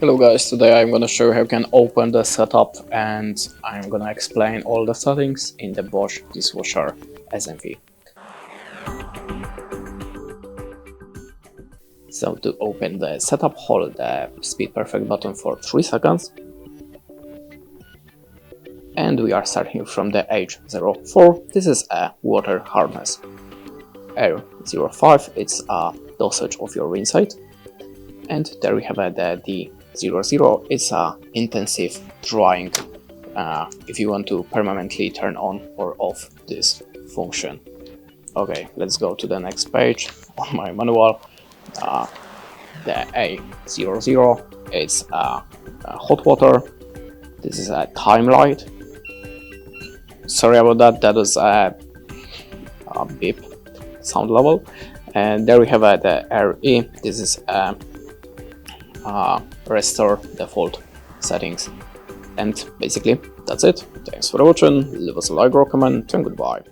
Hello guys, today I'm gonna show you how you can open the setup and I'm gonna explain all the settings in the BOSCH Dishwasher SMV. So to open the setup, hold the speed perfect button for 3 seconds. And we are starting from the H04. This is a water hardness. R05, it's a dosage of your rinsite. And there we have the D00, it's a intensive drying, if you want to permanently turn on or off this function. Okay, let's go to the next page on my manual. The A00, it's hot water. This is a time light. Sorry about that, that was a beep sound level. And there we have the RE. This is restore default settings. And basically that's it. Thanks for watching, leave us a like or comment, and goodbye.